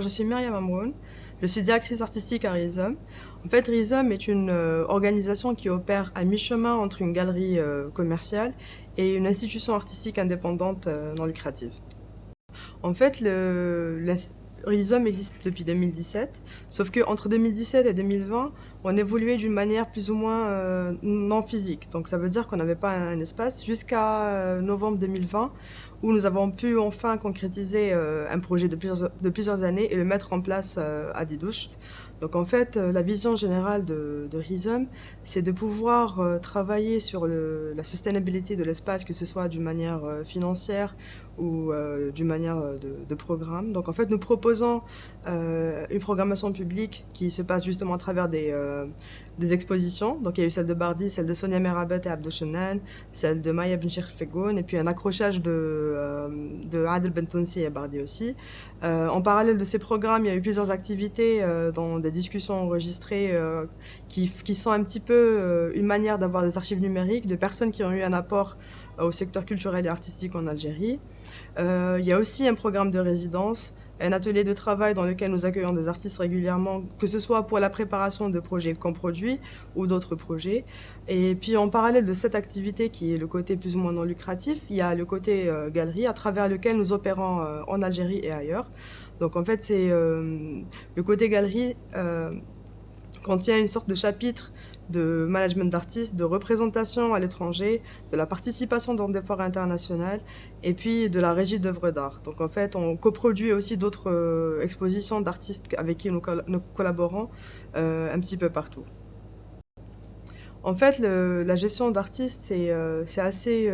Je suis Myriam Amroun, je suis directrice artistique à Rhizome. En fait, Rhizome est une organisation qui opère à mi-chemin entre une galerie commerciale et une institution artistique indépendante non lucrative. En fait, Rhizome existe depuis 2017, sauf qu'entre 2017 et 2020, on évoluait d'une manière plus ou moins non physique. Donc ça veut dire qu'on n'avait pas un espace jusqu'à novembre 2020, où nous avons pu enfin concrétiser un projet de plusieurs années et le mettre en place à Didouche. Donc en fait, la vision générale de Rhizome, c'est de pouvoir travailler sur la sustainabilité de l'espace, que ce soit d'une manière financière ou d'une manière de programme. Donc en fait, nous proposons une programmation publique qui se passe justement à travers des expositions. Donc il y a eu celle de Bardi, celle de Sonia Merabet et Abdou Chenan, celle de Maya Benchir Fegoun, et puis un accrochage de Adel Bentounsi et Bardi aussi. En parallèle de ces programmes, il y a eu plusieurs activités dans des discussions enregistrées qui sont un petit peu une manière d'avoir des archives numériques de personnes qui ont eu un apport au secteur culturel et artistique en Algérie. Il y a aussi un programme de résidence, un atelier de travail dans lequel nous accueillons des artistes régulièrement, que ce soit pour la préparation de projets qu'on produit ou d'autres projets. Et puis en parallèle de cette activité qui est le côté plus ou moins non lucratif, il y a le côté galerie à travers lequel nous opérons en Algérie et ailleurs. Donc en fait, c'est le côté galerie contient une sorte de chapitre de management d'artistes, de représentation à l'étranger, de la participation dans des foires internationales et puis de la régie d'œuvres d'art. Donc en fait, on coproduit aussi d'autres expositions d'artistes avec qui nous collaborons un petit peu partout. En fait, la gestion d'artistes, c'est assez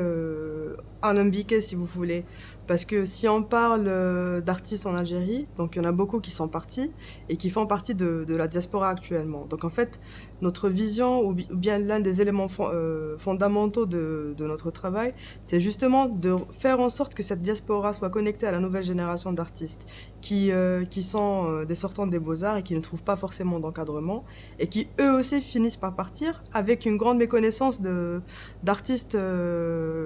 alambiqué, si vous voulez. Parce que si on parle d'artistes en Algérie, donc il y en a beaucoup qui sont partis et qui font partie de la diaspora actuellement. Donc en fait, notre vision, ou bien l'un des éléments fondamentaux de notre travail, c'est justement de faire en sorte que cette diaspora soit connectée à la nouvelle génération d'artistes qui sont des sortants des beaux-arts et qui ne trouvent pas forcément d'encadrement et qui eux aussi finissent par partir avec une grande méconnaissance d'artistes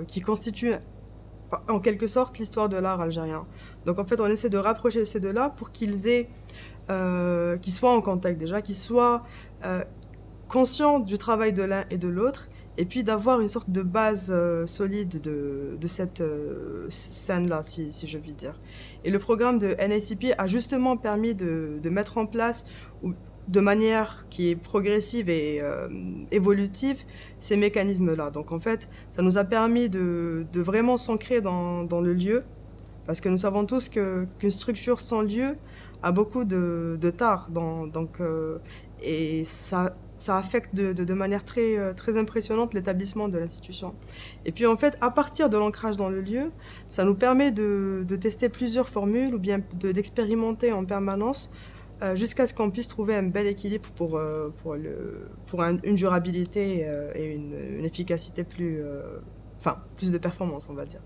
qui constituent en quelque sorte l'histoire de l'art algérien. Donc en fait on essaie de rapprocher ces deux-là pour qu'ils soient en contact déjà, qu'ils soient conscients du travail de l'un et de l'autre et puis d'avoir une sorte de base solide de cette scène-là, si je puis dire. Et le programme de NACP a justement permis de mettre en place, de manière qui est progressive et évolutive, ces mécanismes-là. Donc en fait, ça nous a permis de vraiment s'ancrer dans le lieu, parce que nous savons tous qu'une structure sans lieu a beaucoup de tard. Et ça affecte de manière très impressionnante l'établissement de l'institution. Et puis en fait, à partir de l'ancrage dans le lieu, ça nous permet de tester plusieurs formules ou bien d'expérimenter en permanence jusqu'à ce qu'on puisse trouver un bel équilibre pour une durabilité et une efficacité plus de performance, on va dire.